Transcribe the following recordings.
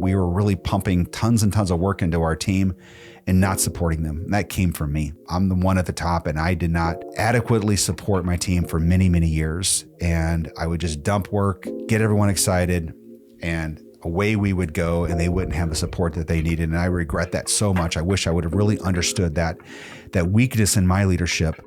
we were really pumping tons and tons of work into our team and not supporting them. And that came from me. I'm the one at the top, and I did not adequately support my team for many, many years. And I would just dump work, get everyone excited, and away we would go, and they wouldn't have the support that they needed. And I regret that so much. I wish I would have really understood that weakness in my leadership.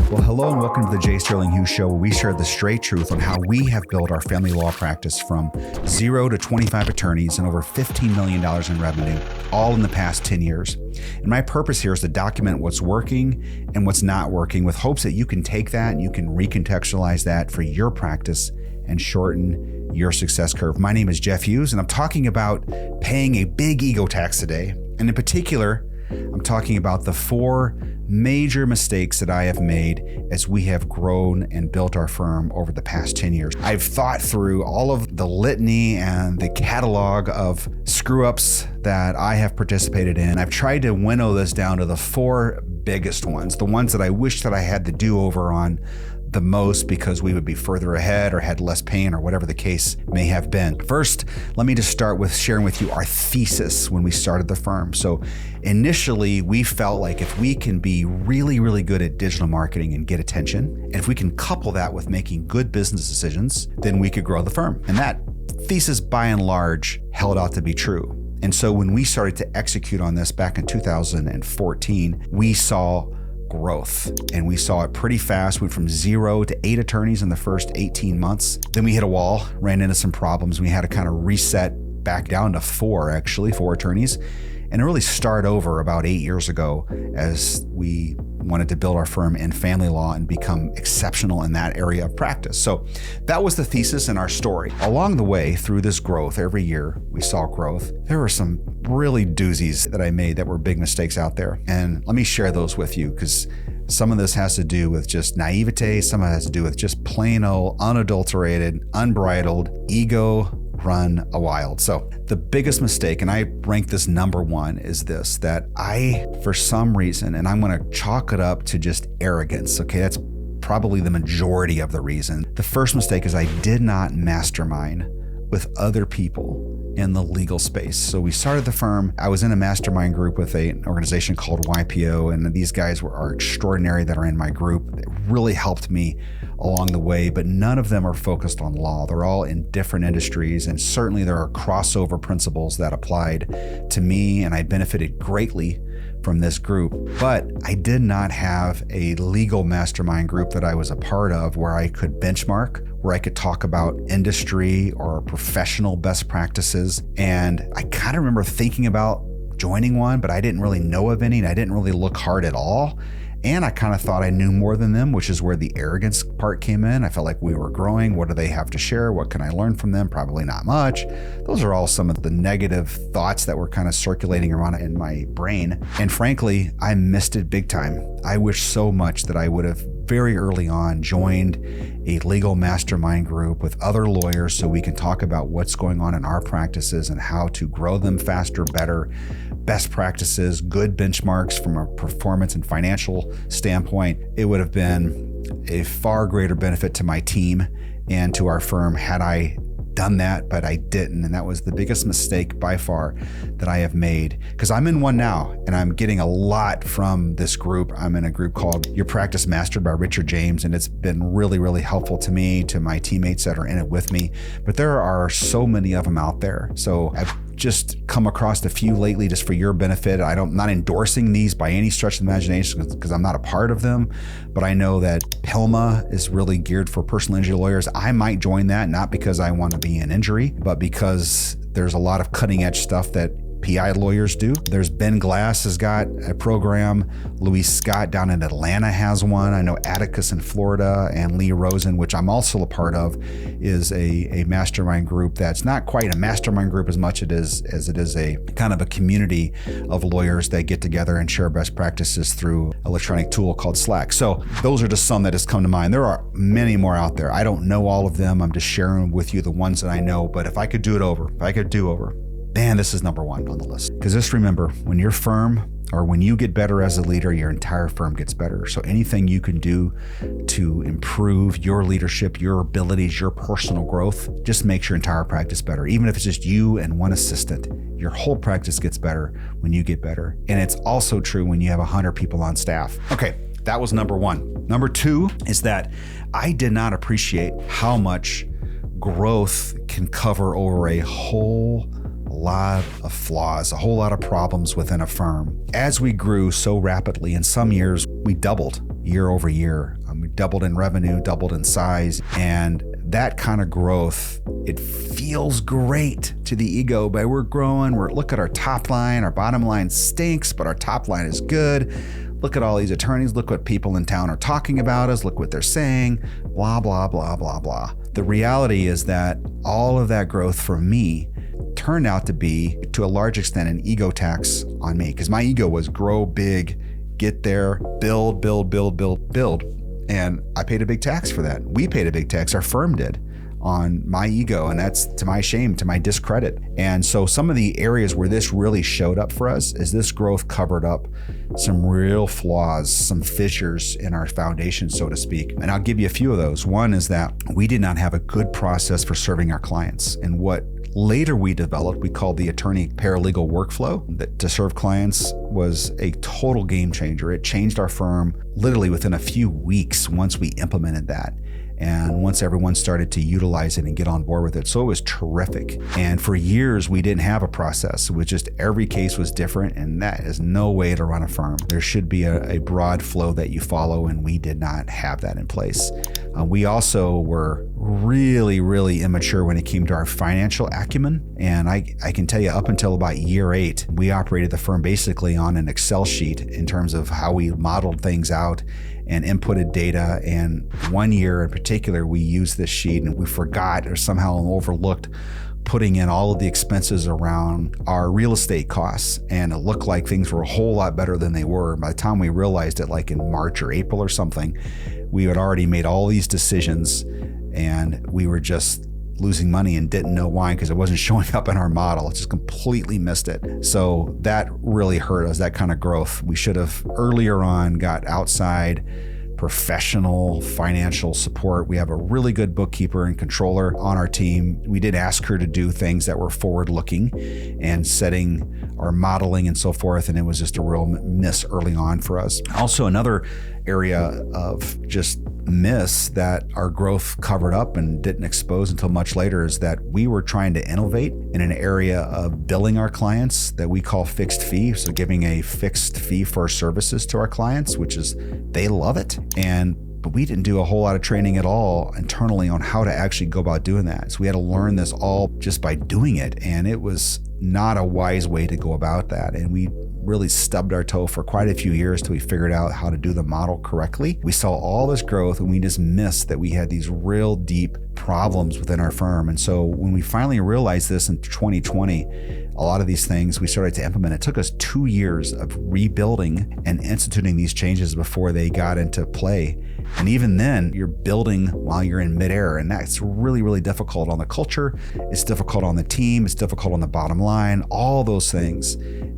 Well, hello and welcome to the J. Sterling Hughes Show, where we share the straight truth on how we have built our family law practice from 0 to 25 attorneys and over $15 million in revenue, all in the past 10 years. And my purpose here is to document what's working and what's not working, with hopes that you can take that and you can recontextualize that for your practice and shorten your success curve. My name is Jeff Hughes, and I'm talking about paying a big ego tax today. And in particular, I'm talking about the 4 major mistakes that I have made as we have grown and built our firm over the past 10 years. I've thought through all of the litany and the catalog of screw-ups that I have participated in. I've tried to winnow this down to the 4 biggest ones, the ones that I wish that I had the do-over on the most, because we would be further ahead or had less pain or whatever the case may have been. First, let me just start with sharing with you our thesis when we started the firm. So initially, we felt like if we can be really, really good at digital marketing and get attention, and if we can couple that with making good business decisions, then we could grow the firm. And that thesis, by and large, held out to be true. And so when we started to execute on this back in 2014, we saw growth, and we saw it pretty fast. We went from 0 to 8 attorneys in the first 18 months. Then we hit a wall, ran into some problems. We had to kind of reset back down to 4 attorneys, and really start over about 8 years ago as we wanted to build our firm in family law and become exceptional in that area of practice. So that was the thesis in our story. Along the way through this growth, every year we saw growth. There were some really doozies that I made that were big mistakes out there. And let me share those with you, because some of this has to do with just naivete. Some of it has to do with just plain old, unadulterated, unbridled ego run wild. So the biggest mistake, and I rank this number 1, is this, that I, for some reason, and I'm going to chalk it up to just arrogance. Okay, that's probably the majority of the reason. The first mistake is I did not mastermind with other people in the legal space. So we started the firm. I was in a mastermind group with an organization called YPO, and these guys are extraordinary that are in my group. It really helped me along the way, but none of them are focused on law. They're all in different industries, and certainly there are crossover principles that applied to me, and I benefited greatly from this group. But I did not have a legal mastermind group that I was a part of where I could benchmark, where I could talk about industry or professional best practices. And I kind of remember thinking about joining one, but I didn't really know of any, and I didn't really look hard at all. And I kind of thought I knew more than them, which is where the arrogance part came in. I felt like we were growing. What do they have to share? What can I learn from them? Probably not much. Those are all some of the negative thoughts that were kind of circulating around in my brain. And frankly, I missed it big time. I wish so much that I would have very early on joined a legal mastermind group with other lawyers so we can talk about what's going on in our practices and how to grow them faster, better, best practices, good benchmarks from a performance and financial standpoint. It would have been a far greater benefit to my team and to our firm had I done that, but I didn't. And that was the biggest mistake by far that I have made, because I'm in one now and I'm getting a lot from this group. I'm in a group called Your Practice Mastered by Richard James, and it's been really, really helpful to me, to my teammates that are in it with me. But there are so many of them out there. So I've just come across a few lately just for your benefit. I'm not endorsing these by any stretch of the imagination because I'm not a part of them, but I know that PILMMA is really geared for personal injury lawyers. I might join that, not because I want to be in injury, but because there's a lot of cutting edge stuff that PI lawyers do. There's Ben Glass has got a program. Louise Scott down in Atlanta has one. I know Atticus in Florida, and Lee Rosen, which I'm also a part of, is a mastermind group that's not quite a mastermind group as much as it is a kind of a community of lawyers that get together and share best practices through an electronic tool called Slack. So those are just some that has come to mind. There are many more out there. I don't know all of them. I'm just sharing with you the ones that I know. But if I could do it over, man, this is number one on the list. Because just remember, when your firm or when you get better as a leader, your entire firm gets better. So anything you can do to improve your leadership, your abilities, your personal growth, just makes your entire practice better. Even if it's just you and one assistant, your whole practice gets better when you get better. And it's also true when you have 100 people on staff. Okay, that was number one. Number two is that I did not appreciate how much growth can cover over a whole lot of flaws, a whole lot of problems within a firm. As we grew so rapidly, in some years, we doubled year over year. We doubled in revenue, doubled in size, and that kind of growth, it feels great to the ego, but we're growing. Look at our top line. Our bottom line stinks, but our top line is good. Look at all these attorneys. Look what people in town are talking about us. Look what they're saying, blah, blah, blah, blah, blah. The reality is that all of that growth for me turned out to be, to a large extent, an ego tax on me, because my ego was grow big, get there, build. And I paid a big tax for that. We paid a big tax, our firm did, on my ego, and that's to my shame, to my discredit. And so some of the areas where this really showed up for us is this growth covered up some real flaws, some fissures in our foundation, so to speak. And I'll give you a few of those. One is that we did not have a good process for serving our clients. And what later we developed, we called the attorney paralegal workflow, that to serve clients was a total game changer. It changed our firm literally within a few weeks once we implemented that. And once everyone started to utilize it and get on board with it. So it was terrific. And for years, we didn't have a process. It was just every case was different, and that is no way to run a firm. There should be a broad flow that you follow, and we did not have that in place. We also were really, really immature when it came to our financial acumen. And I can tell you, up until about year 8, we operated the firm basically on an Excel sheet in terms of how we modeled things out and inputted data. And one year in particular, we used this sheet and we forgot or somehow overlooked putting in all of the expenses around our real estate costs. And it looked like things were a whole lot better than they were. By the time we realized it, like in March or April or something, we had already made all these decisions and we were just losing money and didn't know why, because it wasn't showing up in our model. It just completely missed it. So that really hurt us, that kind of growth. We should have earlier on got outside professional financial support. We have a really good bookkeeper and controller on our team. We did ask her to do things that were forward-looking and setting or modeling and so forth, and it was just a real miss early on for us. Also, another area of just miss that our growth covered up and didn't expose until much later is that we were trying to innovate in an area of billing our clients that we call fixed fee. So giving a fixed fee for our services to our clients, which is, they love it. But we didn't do a whole lot of training at all internally on how to actually go about doing that. So we had to learn this all just by doing it. And it was not a wise way to go about that. And we really stubbed our toe for quite a few years till we figured out how to do the model correctly. We saw all this growth and we just missed that we had these real deep problems within our firm. And so when we finally realized this in 2020, a lot of these things we started to implement. It took us 2 years of rebuilding and instituting these changes before they got into play. And even then, you're building while you're in midair, and that's really, really difficult on the culture. It's difficult on the team. It's difficult on the bottom line, all those things.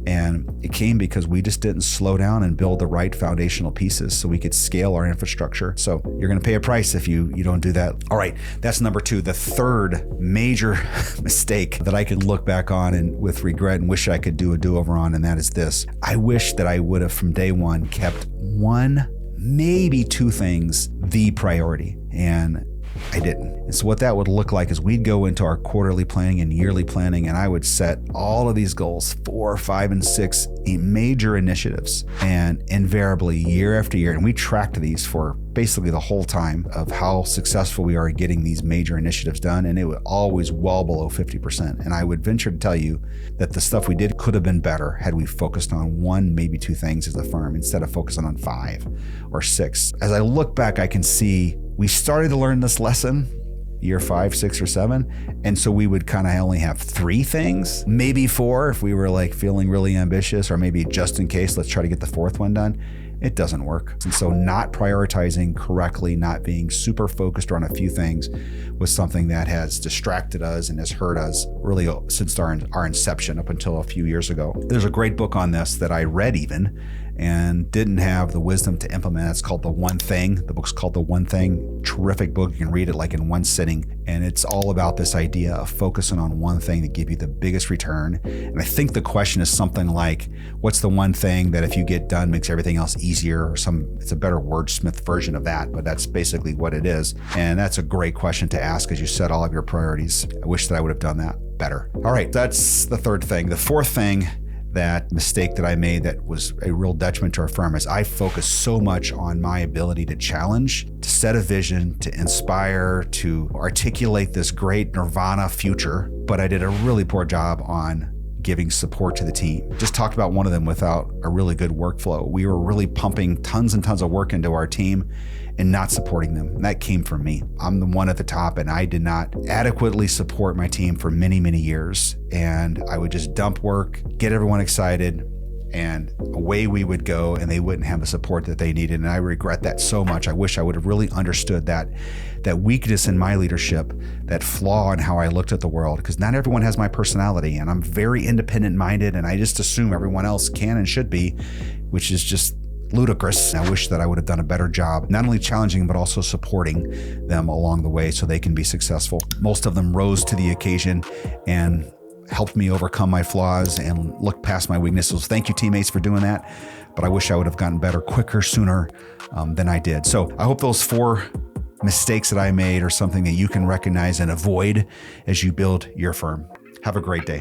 And it came because we just didn't slow down and build the right foundational pieces so we could scale our infrastructure. So you're going to pay a price if you don't do that. All right, that's number 2. The third major mistake that I can look back on and with regret and wish I could do a do-over on, and that is this. I wish that I would have from day one kept one, maybe 2 things the priority, and I didn't. And so what that would look like is we'd go into our quarterly planning and yearly planning, and I would set all of these goals, 4, 5, and 6 major initiatives, and invariably year after year, and we tracked these for basically the whole time of how successful we are at getting these major initiatives done, and it was always well below 50%. And I would venture to tell you that the stuff we did could have been better had we focused on 1, maybe 2 things as a firm instead of focusing on 5 or 6. As I look back, I can see we started to learn this lesson year 5, 6, or 7. And so we would kind of only have 3 things, maybe 4 if we were like feeling really ambitious, or maybe just in case, let's try to get the 4th one done. it doesn't work. And so not prioritizing correctly, not being super focused on a few things was something that has distracted us and has hurt us really since our inception up until a few years ago. There's a great book on this that I read even and didn't have the wisdom to implement. It's called The One Thing. The book's called The One Thing. Terrific book. You can read it like in one sitting. And it's all about this idea of focusing on one thing to give you the biggest return. And I think the question is something like, what's the one thing that if you get done makes everything else easier? Or it's a better wordsmith version of that, but that's basically what it is. And that's a great question to ask as you set all of your priorities. I wish that I would have done that better. All right, that's the third thing. The fourth thing, that mistake that I made that was a real detriment to our firm, is I focused so much on my ability to challenge, to set a vision, to inspire, to articulate this great nirvana future, but I did a really poor job on giving support to the team. Just talked about one of them without a really good workflow. We were really pumping tons and tons of work into our team and not supporting them. And that came from me. I'm the one at the top, and I did not adequately support my team for many, many years. And I would just dump work, get everyone excited, and away we would go, and they wouldn't have the support that they needed. And I regret that so much. I wish I would have really understood that weakness in my leadership, that flaw in how I looked at the world, because not everyone has my personality, and I'm very independent minded, and I just assume everyone else can and should be, which is just ludicrous. I wish that I would have done a better job, not only challenging, but also supporting them along the way so they can be successful. Most of them rose to the occasion and helped me overcome my flaws and look past my weaknesses. Thank you, teammates, for doing that. But I wish I would have gotten better quicker, sooner than I did. So I hope those 4 mistakes that I made are something that you can recognize and avoid as you build your firm. Have a great day.